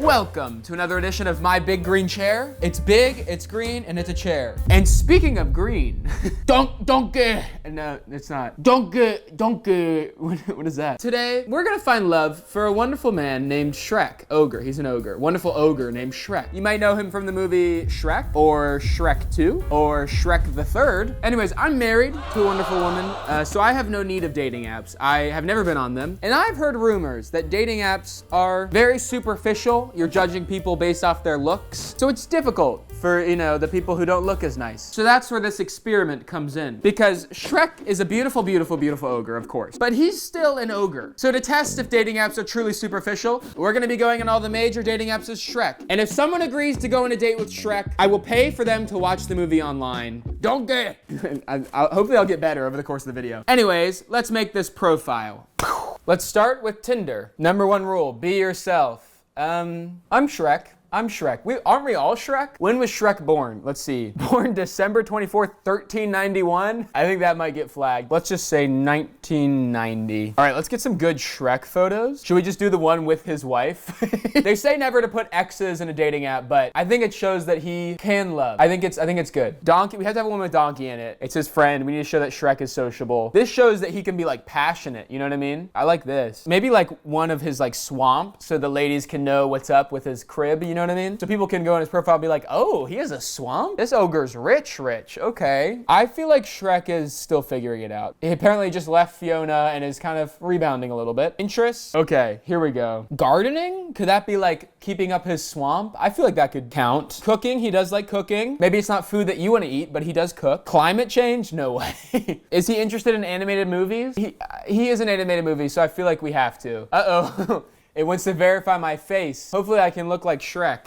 Welcome to another edition of My Big Green Chair. It's big, it's green, and it's a chair. And speaking of green, donkey. No, it's not. Donkey. What is that? Today, we're gonna find love for a wonderful man named Shrek. Ogre, he's an ogre. Wonderful ogre named Shrek. You might know him from the movie Shrek, or Shrek 2, or Shrek the Third. Anyways, I'm married to a wonderful woman, so I have no need of dating apps. I have never been on them. And I've heard rumors that dating apps are very superficial. You're judging people based off their looks. So it's difficult for, the people who don't look as nice. So that's where this experiment comes in. Because Shrek is a beautiful, beautiful, beautiful ogre, of course. But he's still an ogre. So to test if dating apps are truly superficial, we're gonna be going on all the major dating apps as Shrek. And if someone agrees to go on a date with Shrek, I will pay for them to watch the movie online. Don't get it. Hopefully I'll get better over the course of the video. Anyways, let's make this profile. Let's start with Tinder. Number one rule, be yourself. I'm Shrek. Aren't we all Shrek? When was Shrek born? Let's see. Born December 24th, 1391? I think that might get flagged. Let's just say 1990. All right, let's get some good Shrek photos. Should we just do the one with his wife? They say never to put exes in a dating app, but I think it shows that he can love. I think it's good. Donkey, we have to have a one with Donkey in it. It's his friend. We need to show that Shrek is sociable. This shows that he can be like passionate, you know what I mean? I like this. Maybe like one of his like swamp, so the ladies can know what's up with his crib, you know what I mean? So people can go on his profile and be like, oh, he has a swamp? This ogre's rich, okay. I feel like Shrek is still figuring it out. He apparently just left Fiona and is kind of rebounding a little bit. Interests? Okay, here we go. Gardening? Could that be like keeping up his swamp? I feel like that could count. Cooking, he does like cooking. Maybe it's not food that you want to eat, but he does cook. Climate change? No way. Is he interested in animated movies? He is an animated movie, so I feel like we have to. Uh-oh. It wants to verify my face. Hopefully I can look like Shrek.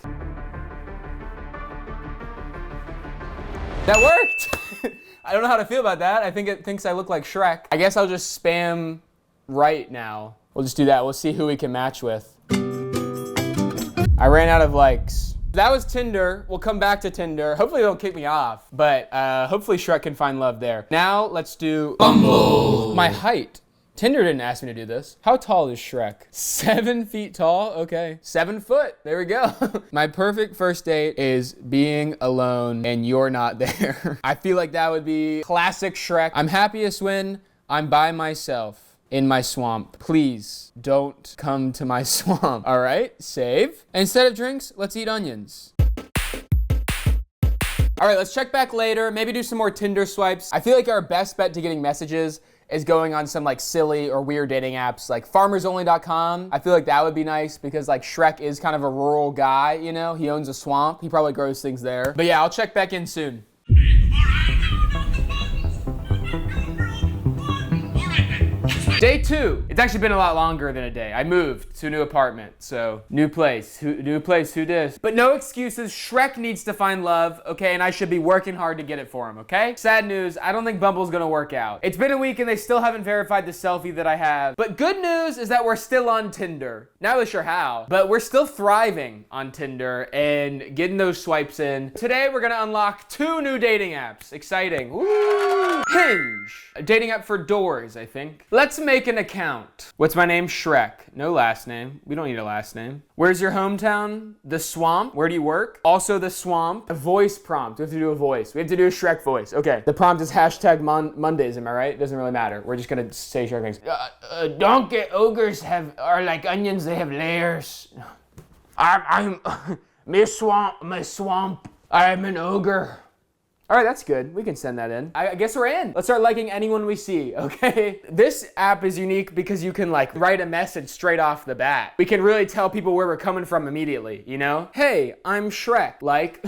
That worked! I don't know how to feel about that. I think it thinks I look like Shrek. I guess I'll just spam right now. We'll just do that. We'll see who we can match with. I ran out of likes. That was Tinder. We'll come back to Tinder. Hopefully they don't kick me off, but hopefully Shrek can find love there. Now let's do Bumble. My height. Tinder didn't ask me to do this. How tall is Shrek? 7 feet tall? Okay. 7 foot. There we go. My perfect first date is being alone and you're not there. I feel like that would be classic Shrek. I'm happiest when I'm by myself in my swamp. Please don't come to my swamp. All right, save. Instead of drinks, let's eat onions. All right, let's check back later. Maybe do some more Tinder swipes. I feel like our best bet to getting messages is going on some like silly or weird dating apps like farmersonly.com. I feel like that would be nice because like Shrek is kind of a rural guy, He owns a swamp. He probably grows things there. But yeah, I'll check back in soon. Day 2. It's actually been a lot longer than a day. I moved to a new apartment, so new place, who dis? But no excuses, Shrek needs to find love, okay? And I should be working hard to get it for him, okay? Sad news, I don't think Bumble's gonna work out. It's been a week and they still haven't verified the selfie that I have. But good news is that we're still on Tinder. Not really sure how, but we're still thriving on Tinder and getting those swipes in. Today we're gonna unlock 2 new dating apps. Exciting. Woo! Hinge, a dating app for doors, I think. Let's make an account. What's my name? Shrek. No last name. We don't need a last name. Where's your hometown? The swamp. Where do you work? Also the swamp. A voice prompt. We have to do a voice. We have to do a Shrek voice. Okay. The prompt is hashtag Mondays. Am I right? Doesn't really matter. We're just gonna say Shrek things. Donkey ogres are like onions. They have layers. I'm my swamp. I'm an ogre. All right, that's good. We can send that in. I guess we're in. Let's start liking anyone we see, okay? This app is unique because you can like write a message straight off the bat. We can really tell people where we're coming from immediately, Hey, I'm Shrek, like,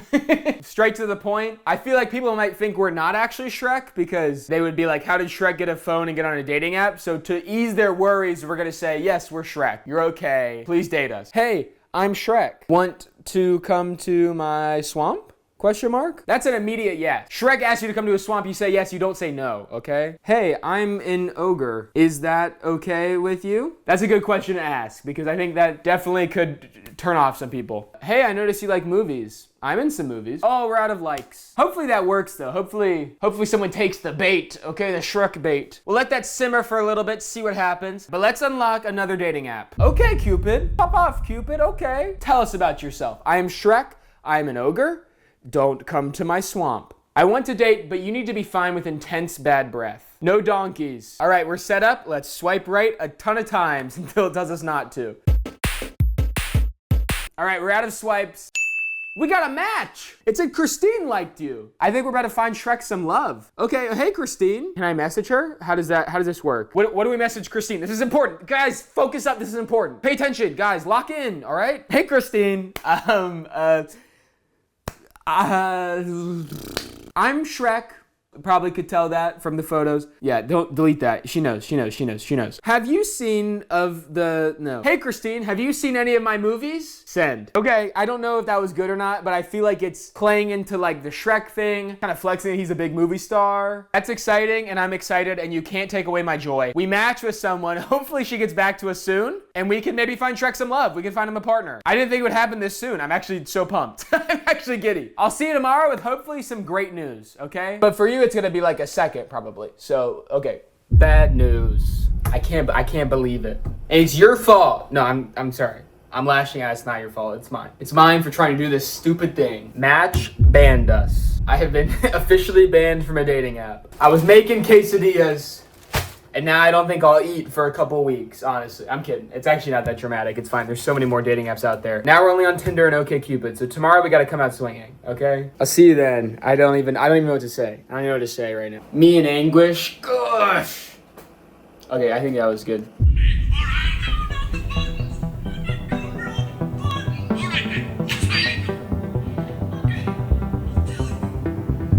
straight to the point. I feel like people might think we're not actually Shrek because they would be like, how did Shrek get a phone and get on a dating app? So to ease their worries, we're gonna say, yes, we're Shrek. You're okay. Please date us. Hey, I'm Shrek. Want to come to my swamp? ? Question mark? That's an immediate yes. Shrek asks you to come to a swamp, you say yes, you don't say no, okay? Hey, I'm an ogre. Is that okay with you? That's a good question to ask because I think that definitely could turn off some people. Hey, I noticed you like movies. I'm in some movies. Oh, we're out of likes. Hopefully that works though. Hopefully someone takes the bait, okay? The Shrek bait. We'll let that simmer for a little bit, see what happens. But let's unlock another dating app. Okay, Cupid. Pop off, Cupid, okay. Tell us about yourself. I am Shrek. I am an ogre. Don't come to my swamp. I want to date, but you need to be fine with intense bad breath. No donkeys. All right, we're set up. Let's swipe right a ton of times until it tells us not to. All right, we're out of swipes. We got a match. It said Christine liked you. I think we're about to find Shrek some love. Okay, hey Christine. Can I message her? How does this work? What do we message Christine? This is important. Guys, focus up, this is important. Pay attention, guys, lock in, all right? Hey Christine, I'm Shrek. Probably could tell that from the photos. Yeah, don't delete that. She knows. Have you seen no. Hey Christine, have you seen any of my movies? Send. Okay, I don't know if that was good or not, but I feel like it's playing into like the Shrek thing, kind of flexing that he's a big movie star. That's exciting and I'm excited and you can't take away my joy. We match with someone, hopefully she gets back to us soon and we can maybe find Shrek some love. We can find him a partner. I didn't think it would happen this soon. I'm actually so pumped. I'm actually giddy. I'll see you tomorrow with hopefully some great news, okay? But for you, it's gonna be like a second probably. So, okay. Bad news. I can't believe it. And it's your fault. No, I'm sorry. I'm lashing out. It's not your fault. It's mine. It's mine for trying to do this stupid thing. Match banned us. I have been officially banned from a dating app. I was making quesadillas and now I don't think I'll eat for a couple weeks, honestly. I'm kidding. It's actually not that dramatic. It's fine. There's so many more dating apps out there. Now we're only on Tinder and OkCupid. So tomorrow we gotta come out swinging, okay? I'll see you then. I don't even know what to say. I don't know what to say right now. Me in anguish. Gosh. Okay, I think that was good.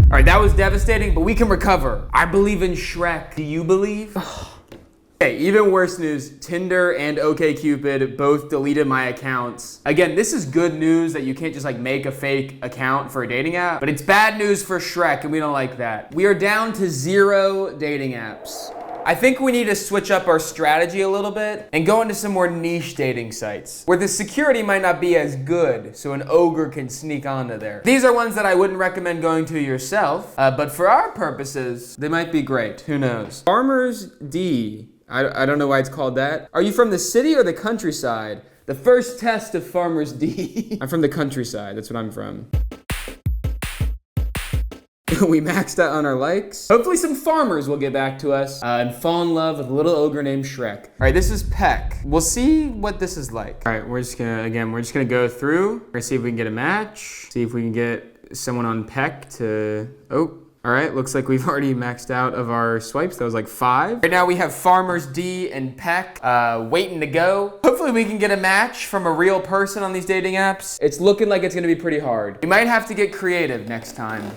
All right, that was devastating, but we can recover. I believe in Shrek. Do you believe? Okay, even worse news, Tinder and OkCupid both deleted my accounts. Again, this is good news that you can't just like make a fake account for a dating app, but it's bad news for Shrek and we don't like that. We are down to 0 dating apps. I think we need to switch up our strategy a little bit and go into some more niche dating sites where the security might not be as good so an ogre can sneak onto there. These are ones that I wouldn't recommend going to yourself, but for our purposes, they might be great. Who knows? Farmers D. I don't know why it's called that. Are you from the city or the countryside? The first test of Farmers D. I'm from the countryside. That's what I'm from. We maxed out on our likes. Hopefully some farmers will get back to us and fall in love with a little ogre named Shrek. All right, this is Peck. We'll see what this is like. All right, we're just gonna go through. We're gonna see if we can get a match. See if we can get someone on Peck to, all right, looks like we've already maxed out of our swipes. That was like 5. Right now we have Farmers D and Peck waiting to go. Hopefully we can get a match from a real person on these dating apps. It's looking like it's gonna be pretty hard. We might have to get creative next time.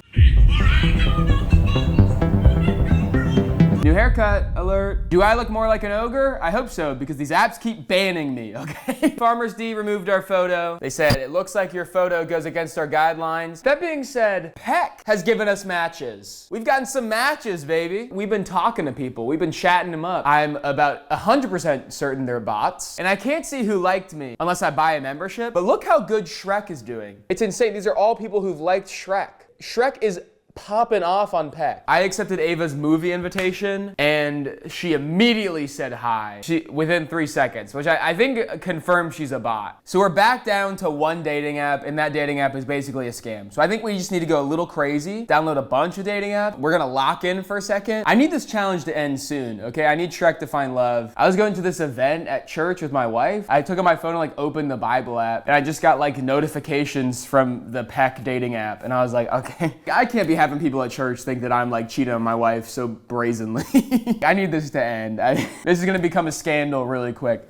New haircut alert. Do I look more like an ogre? I hope so, because these apps keep banning me, okay? Farmers D removed our photo. They said, it looks like your photo goes against our guidelines. That being said, Peck has given us matches. We've gotten some matches, baby. We've been talking to people. We've been chatting them up. I'm about 100% certain they're bots. And I can't see who liked me unless I buy a membership. But look how good Shrek is doing. It's insane. These are all people who've liked Shrek. Shrek is popping off on Peck. I accepted Ava's movie invitation and she immediately said hi. Within 3 seconds, which I think confirmed she's a bot. So we're back down to 1 dating app and that dating app is basically a scam. So I think we just need to go a little crazy, download a bunch of dating apps. We're gonna lock in for a second. I need this challenge to end soon, okay? I need Shrek to find love. I was going to this event at church with my wife. I took out my phone and like opened the Bible app and I just got like notifications from the Peck dating app and I was like, okay, I can't be having people at church think that I'm like cheating on my wife so brazenly. I need this to end. This is gonna become a scandal really quick.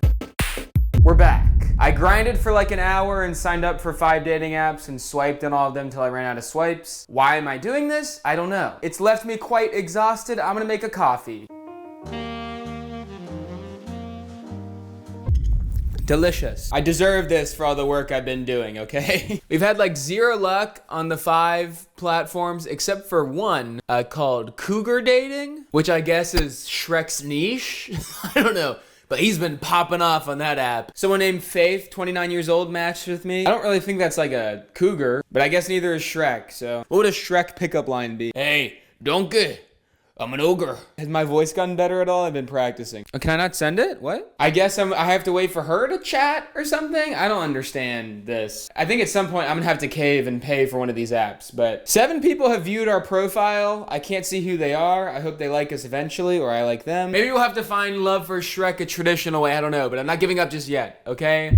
We're back. I grinded for like an hour and signed up for 5 dating apps and swiped on all of them until I ran out of swipes. Why am I doing this? I don't know. It's left me quite exhausted. I'm gonna make a coffee. Delicious. I deserve this for all the work I've been doing, okay? We've had like 0 luck on the 5 platforms except for one called Cougar Dating, which I guess is Shrek's niche. I don't know. But he's been popping off on that app. Someone named Faith, 29 years old, matched with me. I don't really think that's like a cougar, but I guess neither is Shrek. So what would a Shrek pickup line be? Hey, donkey, I'm an ogre. Has my voice gotten better at all? I've been practicing. Can I not send it? What? I guess I have to wait for her to chat or something? I don't understand this. I think at some point I'm gonna have to cave and pay for one of these apps, but 7 people have viewed our profile. I can't see who they are. I hope they like us eventually, or I like them. Maybe we'll have to find love for Shrek a traditional way. I don't know, but I'm not giving up just yet, okay?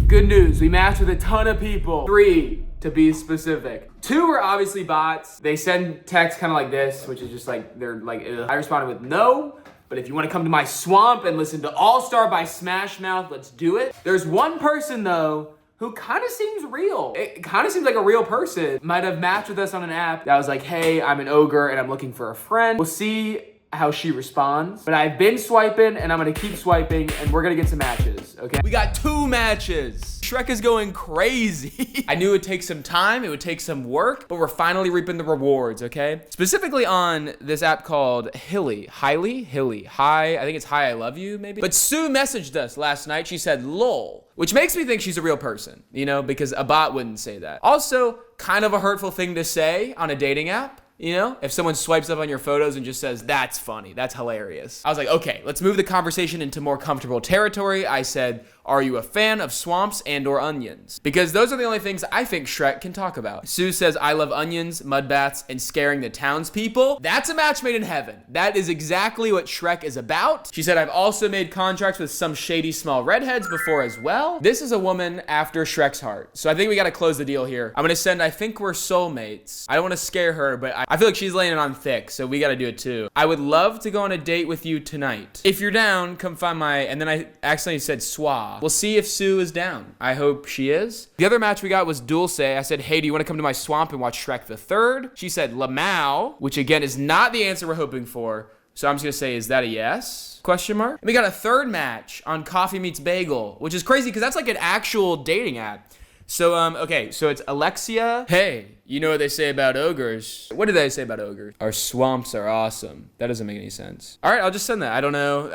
Good news, we matched with a ton of people. 3 to be specific. 2 were obviously bots. They send text kind of like this, which is just like, they're like, ugh. I responded with no, but if you want to come to my swamp and listen to All Star by Smash Mouth, let's do it. There's one person though, who kind of seems real. It kind of seems like a real person. Might have matched with us on an app that was like, hey, I'm an ogre and I'm looking for a friend. We'll see how she responds. But I've been swiping and I'm gonna keep swiping and we're gonna get some matches, okay? We got 2 matches. Shrek is going crazy. I knew it would take some time, it would take some work, but we're finally reaping the rewards, okay? Specifically on this app called Hilly. Hi, I think it's Hi, I Love You, maybe? But Sue messaged us last night. She said, lol, which makes me think she's a real person, you know, because a bot wouldn't say that. Also, kind of a hurtful thing to say on a dating app. You know, if someone swipes up on your photos and just says, that's funny, that's hilarious. I was like, okay, let's move the conversation into more comfortable territory. I said, are you a fan of swamps and or onions? Because those are the only things I think Shrek can talk about. Sue says, I love onions, mud baths, and scaring the townspeople. That's a match made in heaven. That is exactly what Shrek is about. She said, I've also made contracts with some shady small redheads before as well. This is a woman after Shrek's heart. So I think we gotta close the deal here. I'm gonna send, I think we're soulmates. I don't wanna scare her, but I feel like she's laying it on thick, so we gotta do it too. I would love to go on a date with you tonight. If you're down, come find my, and then I accidentally said swa. We'll see if Sue is down. I hope she is. The other match we got was Dulce. I said, hey, do you wanna come to my swamp and watch Shrek the Third? She said, Lamau, which again is not the answer we're hoping for. So I'm just gonna say, is that a yes? Question mark. And we got a 3rd match on Coffee Meets Bagel, which is crazy because that's like an actual dating app. So, okay, so it's Alexia. Hey, you know what they say about ogres. What do they say about ogres? Our swamps are awesome. That doesn't make any sense. All right, I'll just send that. I don't know.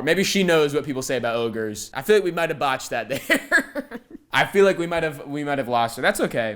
Maybe she knows what people say about ogres. I feel like we might have botched that there. I feel like we might have lost her. That's okay.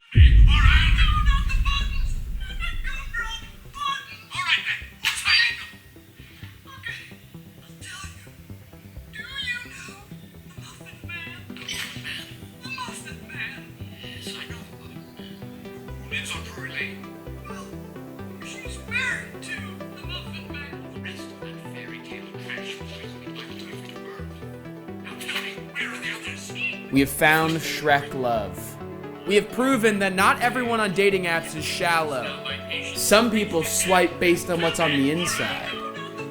We have found Shrek love. We have proven that not everyone on dating apps is shallow. Some people swipe based on what's on the inside,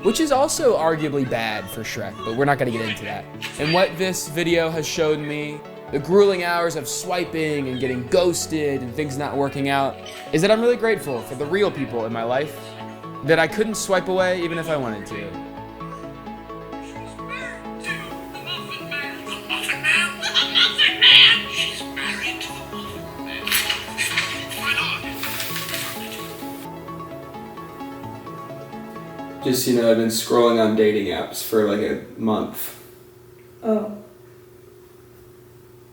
which is also arguably bad for Shrek, but we're not gonna get into that. And what this video has shown me, the grueling hours of swiping and getting ghosted and things not working out, is that I'm really grateful for the real people in my life that I couldn't swipe away even if I wanted to. Just, you know, I've been scrolling on dating apps for like a month. Oh.